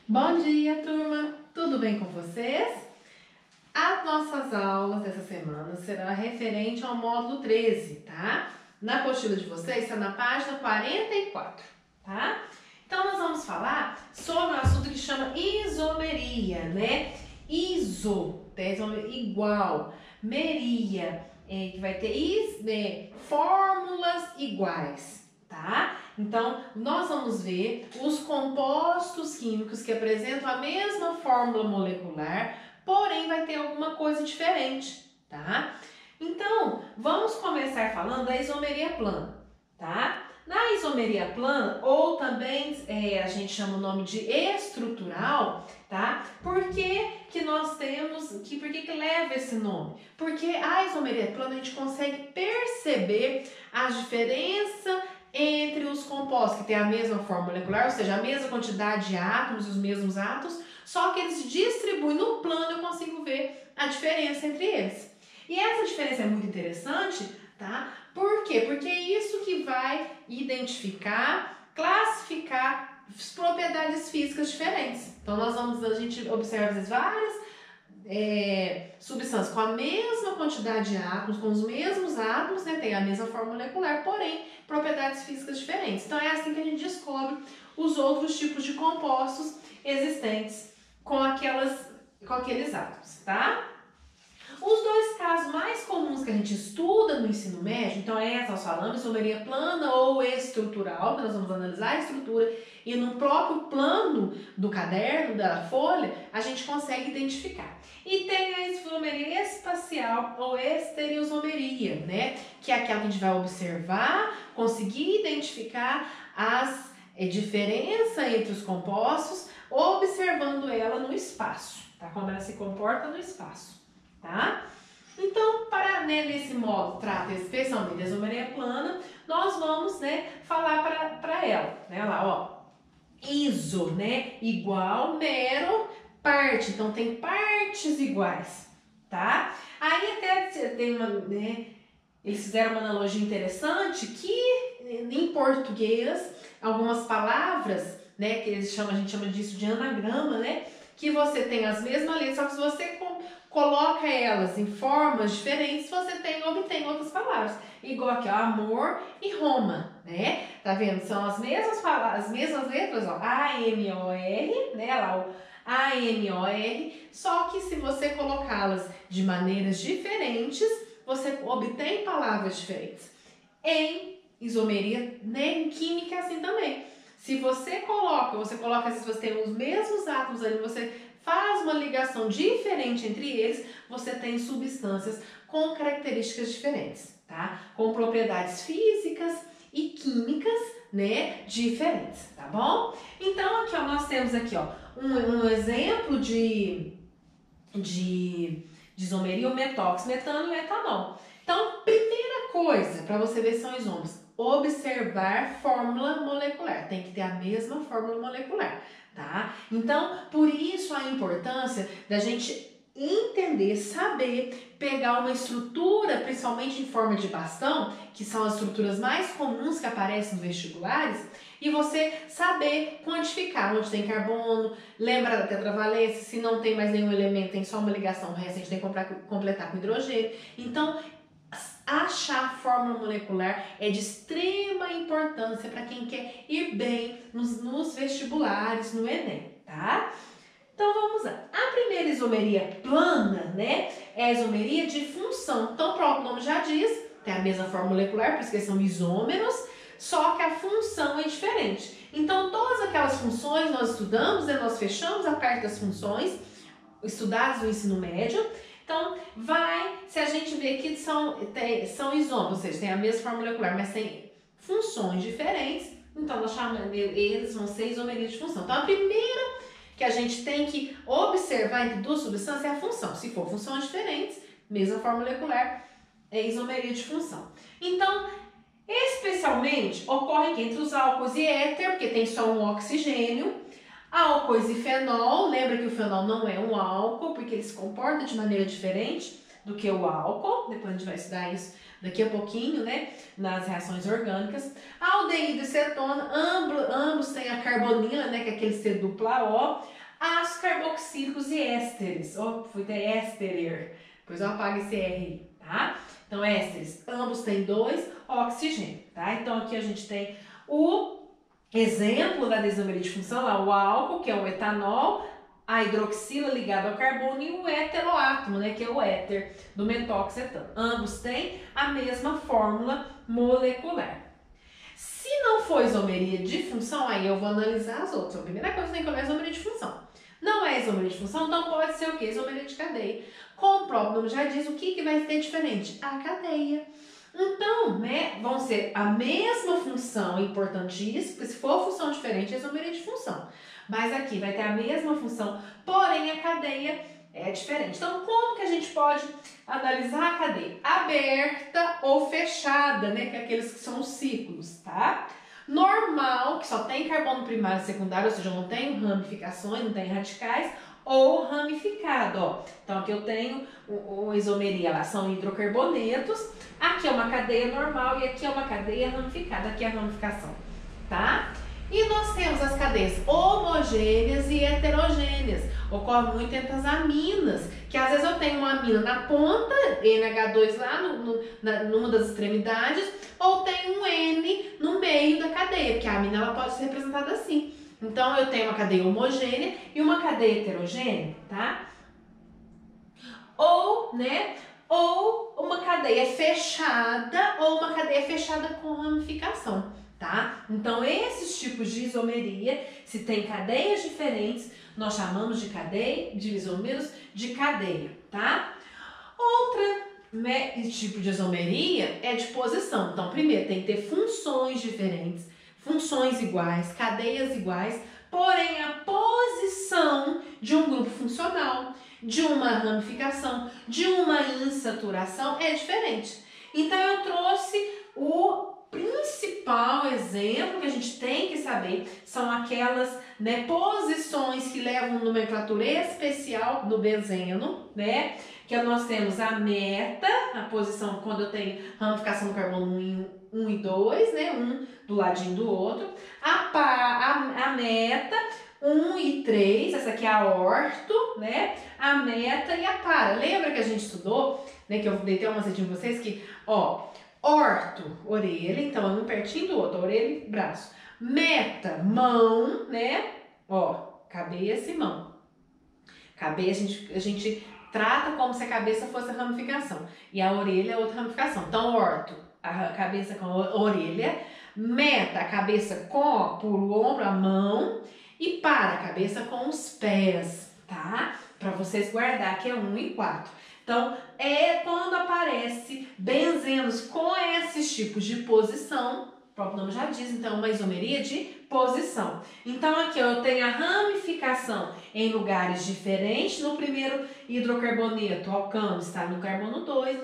Bom dia, turma! Tudo bem com vocês? As nossas aulas dessa semana serão referente ao módulo 13, tá? Na apostila de vocês está na página 44, tá? Então, nós vamos falar sobre um assunto que chama isomeria, né? Igual, meria, que vai ter fórmulas iguais, tá? Então, nós vamos ver os compostos químicos que apresentam a mesma fórmula molecular, porém vai ter alguma coisa diferente, tá? Então, vamos começar falando da isomeria plana, tá? Na isomeria plana, ou também a gente chama o nome de estrutural, tá? Por que nós temos, por que leva esse nome? Porque a isomeria plana a gente consegue perceber a diferença entre os compostos que têm a mesma forma molecular, ou seja, a mesma quantidade de átomos, os mesmos átomos, só que eles se distribuem no plano, eu consigo ver a diferença entre eles. E essa diferença é muito interessante, tá? Por quê? Porque é isso que vai identificar, classificar as propriedades físicas diferentes. Então, a gente observa às vezes várias substâncias com a mesma quantidade de átomos, com os mesmos átomos, né, tem a mesma forma molecular, porém propriedades físicas diferentes. Então é assim que a gente descobre os outros tipos de compostos existentes com aqueles átomos, tá? Os dois casos mais comuns que a gente estuda no ensino médio, então nós falamos isomeria plana ou estrutural, que nós vamos analisar a estrutura, e no próprio plano do caderno, da folha, a gente consegue identificar. E tem a isomeria espacial ou estereoisomeria, né? Que é aquela que a gente vai observar, conseguir identificar as diferenças entre os compostos, observando ela no espaço, tá? Como ela se comporta no espaço. Tá? Então, nesse módulo trata especialmente da isomeria plana, nós vamos, falar para ela, né? Lá, ó, iso, né? Igual, mero, parte. Então, tem partes iguais, tá? Aí até tem eles fizeram uma analogia interessante que em português, algumas palavras, né? Que a gente chama disso de anagrama, né? Que você tem as mesmas letras, só que se você coloca elas em formas diferentes, você obtém outras palavras. Igual aqui, ó, amor e Roma, né? Tá vendo? São as mesmas palavras, as mesmas letras, ó, A-M-O-R, né? Lá o A-M-O-R, só que se você colocá-las de maneiras diferentes, você obtém palavras diferentes. Em isomeria, né? Em química é assim também. Se você coloca, às vezes você tem os mesmos átomos ali, você faz uma ligação diferente entre eles, você tem substâncias com características diferentes, tá? Com propriedades físicas e químicas, né, diferentes, tá bom? Então, aqui, ó, nós temos aqui, ó, um exemplo de isomeria, o metóxido, metano e etanol. Então, primeira coisa para você ver se são isômeros, observar fórmula molecular, tem que ter a mesma fórmula molecular, tá? Então, por isso a importância da gente entender, saber, pegar uma estrutura, principalmente em forma de bastão, que são as estruturas mais comuns que aparecem nos vestibulares, e você saber quantificar onde tem carbono, lembra da tetravalência, se não tem mais nenhum elemento, tem só uma ligação, o resto a gente tem que completar com hidrogênio. Então, achar a fórmula molecular é de extrema importância para quem quer ir bem nos vestibulares, no Enem, tá? Então vamos lá. A primeira isomeria plana, né, é a isomeria de função. Então o próprio nome já diz, tem a mesma fórmula molecular, por isso que são isômeros, só que a função é diferente. Então todas aquelas funções nós estudamos, nós fechamos a parte das funções estudadas no ensino médio. Então, se a gente vê que são isômeros, ou seja, tem a mesma fórmula molecular, mas tem funções diferentes, então nós chamamos, eles vão ser isomeria de função. Então, a primeira que a gente tem que observar entre duas substâncias é a função. Se for funções diferentes, mesma fórmula molecular, é isomeria de função. Então, especialmente, ocorre aqui entre os álcools e éter, porque tem só um oxigênio. Álcoois e fenol, lembra que o fenol não é um álcool, porque ele se comporta de maneira diferente do que o álcool, depois a gente vai estudar isso daqui a pouquinho, né, nas reações orgânicas. Aldeído e cetona, ambos têm a carbonila, né, que é aquele C dupla O, ácidos carboxílicos e ésteres. Fui ter ésterer, depois eu apago esse R, tá? Então, ésteres, ambos têm 2 oxigênio, tá? Então, aqui a gente tem o exemplo da desisomeria de função, lá, o álcool, que é o etanol, a hidroxila ligada ao carbono e o heteroátomo, né, que é o éter do metóxetano. Ambos têm a mesma fórmula molecular. Se não for isomeria de função, aí eu vou analisar as outras. A primeira coisa que tem que olhar é isomeria de função. Não é isomeria de função, então pode ser o quê? Isomeria de cadeia. Como o próprio nome já diz, o que vai ter diferente? A cadeia. Então, né, vão ser a mesma função, importantíssima, porque se for função diferente, é isomeria de função. Mas aqui vai ter a mesma função, porém a cadeia é diferente. Então, como que a gente pode analisar a cadeia? Aberta ou fechada, né, que é aqueles que são os ciclos, tá? Normal, que só tem carbono primário e secundário, ou seja, não tem ramificações, não tem radicais, ou ramificado, ó. Então, aqui eu tenho o isomeria, lá são hidrocarbonetos, aqui é uma cadeia normal e aqui é uma cadeia ramificada, aqui é a ramificação, tá? E nós temos as cadeias homogêneas e heterogêneas. Ocorre muito entre as aminas, que às vezes eu tenho uma amina na ponta, NH2 lá numa das extremidades, ou tenho um N no meio da cadeia, porque a amina ela pode ser representada assim. Então, eu tenho uma cadeia homogênea e uma cadeia heterogênea, tá? Ou, né, ou uma cadeia fechada ou uma cadeia fechada com ramificação, tá? Então, esses tipos de isomeria, se tem cadeias diferentes, nós chamamos de cadeia, de isômeros de cadeia, tá? Outra tipo de isomeria é de posição. Então, primeiro, tem que ter funções diferentes, funções iguais, cadeias iguais, porém a posição de um grupo funcional, de uma ramificação, de uma insaturação é diferente. Então eu trouxe o principal exemplo que a gente tem que saber, são aquelas, né, posições que levam nomenclatura especial do benzeno, né? Que nós temos a meta, a posição quando eu tenho ramificação do carbono 1 e 2, né? Um do ladinho do outro. A meta, 1 e 3, essa aqui é a orto, né? A meta e a para. Lembra que a gente estudou, né? Que eu dei uma macetinha pra vocês que, ó, orto, orelha, então é um pertinho do outro, orelha e braço. Meta, mão, né? Ó, cabeça e mão. Cabeça a gente trata como se a cabeça fosse a ramificação e a orelha é outra ramificação. Então, orto, a cabeça com a orelha, meta, a cabeça por o ombro, a mão, e para, a cabeça com os pés, tá? Para vocês guardar que é 1 e 4. Então, é quando aparece benzenos com esses tipos de posição, o próprio nome já diz, então, uma isomeria de posição. Então, aqui eu tenho a ramificação em lugares diferentes. No primeiro hidrocarboneto, o alcano está no carbono 2,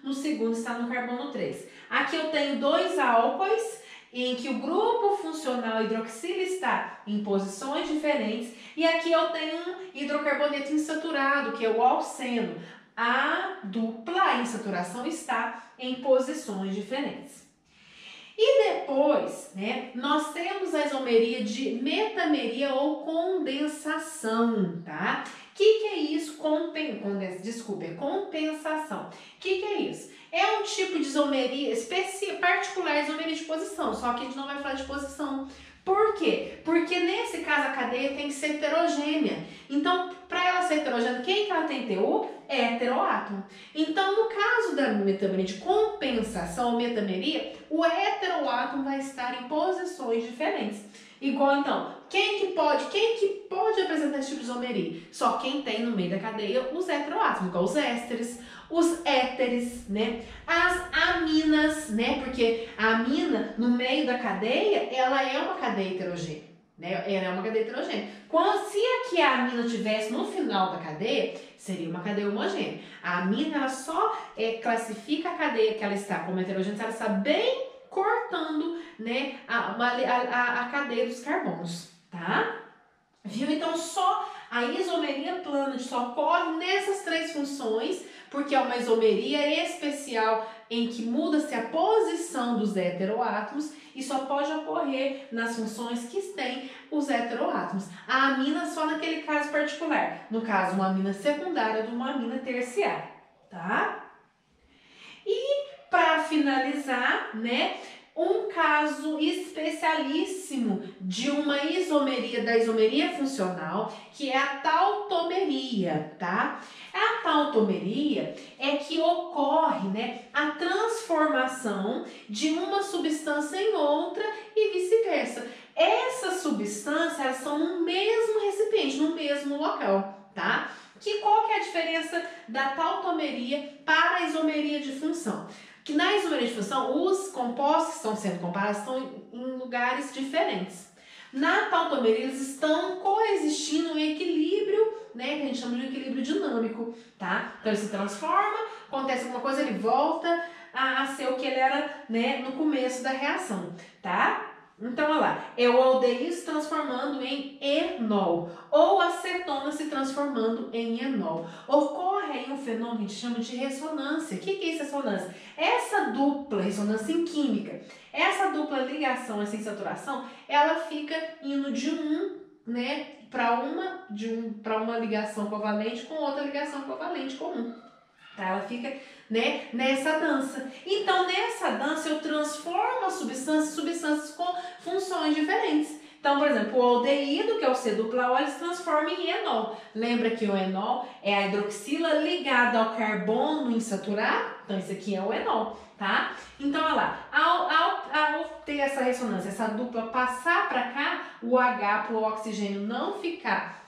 no segundo está no carbono 3. Aqui eu tenho 2 álcoois, em que o grupo funcional hidroxila está em posições diferentes. E aqui eu tenho um hidrocarboneto insaturado, que é o alceno. A dupla insaturação está em posições diferentes. E depois, né, nós temos a isomeria de metameria ou condensação, tá? O que é isso? Compensação. O que é isso? É um tipo de isomeria particular, isomeria de posição, só que a gente não vai falar de posição. Por quê? Porque nesse caso a cadeia tem que ser heterogênea. Então, para ela ser heterogênea, quem que ela tem que ter? O heteroátomo. Então, no caso da metameria de compensação ou metameria, o heteroátomo vai estar em posições diferentes. Igual, então, quem que pode apresentar esse tipo de isomeria? Só quem tem no meio da cadeia os heteroátomos, igual os ésteres, os éteres, né? As aminas, né? Porque a amina, no meio da cadeia, ela é uma cadeia heterogênea, né? Ela é uma cadeia heterogênea. Se aqui a amina estivesse no final da cadeia, seria uma cadeia homogênea. A amina, ela só classifica a cadeia que ela está como heterogênea se ela está bem cortando, né, a cadeia dos carbonos, tá? Viu? Então, só a isomeria plana só ocorre nessas 3 funções, porque é uma isomeria especial em que muda-se a posição dos heteroátomos e só pode ocorrer nas funções que têm os heteroátomos. A amina só naquele caso particular, no caso uma amina secundária de uma amina terciária, tá? E para finalizar, né, um caso especialíssimo de uma isomeria, da isomeria funcional, que é a tautomeria, tá? A tautomeria é que ocorre, né, a transformação de uma substância em outra e vice-versa. Essas substâncias, elas são no mesmo recipiente, no mesmo local, tá? Qual que é a diferença da tautomeria para a isomeria de função? Que na isomeria de função, os compostos que estão sendo comparados estão em lugares diferentes. Na tautomeria, eles estão coexistindo em equilíbrio, né, que a gente chama de equilíbrio dinâmico, tá? Então ele se transforma, acontece alguma coisa, ele volta a ser o que ele era, né, no começo da reação, tá? Então, olha lá, é o aldeído se transformando em enol, ou a acetona se transformando em enol. Ocorre aí um fenômeno que a gente chama de ressonância. O que é essa ressonância? Essa dupla ressonância em química, essa dupla ligação, essa insaturação, ela fica indo de né, para uma ligação covalente com outra ligação covalente comum. Ela fica, né, nessa dança. Então, nessa dança, eu transformo as substâncias com funções diferentes. Então, por exemplo, o aldeído, que é o C-dupla-O, ele se transforma em enol. Lembra que o enol é a hidroxila ligada ao carbono insaturado? Então, esse aqui é o enol, tá? Então, olha lá, ao ter essa ressonância, essa dupla passar para cá, o H para o oxigênio não ficar...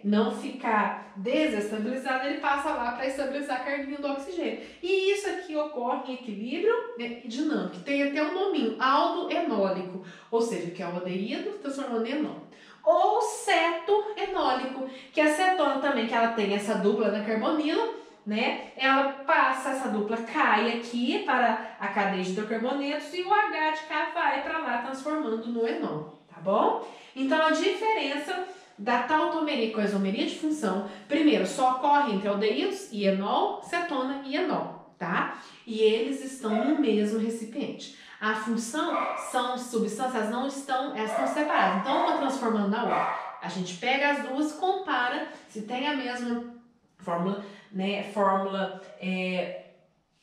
não ficar desestabilizado, ele passa lá para estabilizar a carguinha do oxigênio. E isso aqui ocorre em equilíbrio, né, dinâmico. Tem até um nominho, aldoenólico, ou seja, que é o aldeído transformando em enol. Ou cetoenólico, que a cetona também, que ela tem essa dupla na carbonila, né? Ela passa, essa dupla cai aqui para a cadeia de hidrocarbonetos e o H de cá vai para lá transformando no enol, tá bom? Então a diferença da tautomeria com a isomeria de função, primeiro, só ocorre entre aldeídos e enol, cetona e enol, tá? E eles estão no mesmo recipiente. A função são substâncias, elas estão separadas, então uma transformando na outra. A gente pega as duas, compara se tem a mesma fórmula, né?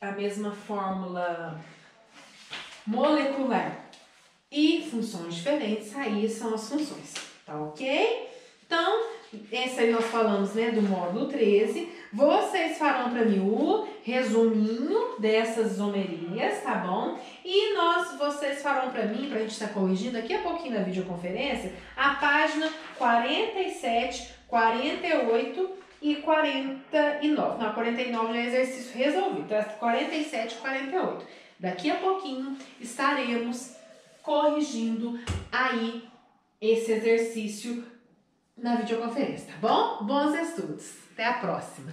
A mesma fórmula molecular e funções diferentes, aí são as funções, tá ok? Então, esse aí nós falamos, né, do módulo 13. Vocês farão para mim o resuminho dessas isomerias, tá bom? E vocês farão para mim, para a gente estar corrigindo daqui a pouquinho na videoconferência, a página 47, 48 e 49. Não, 49 já é exercício resolvido, então 47 e 48. Daqui a pouquinho estaremos corrigindo aí esse exercício na videoconferência, tá bom? Bons estudos. Até a próxima.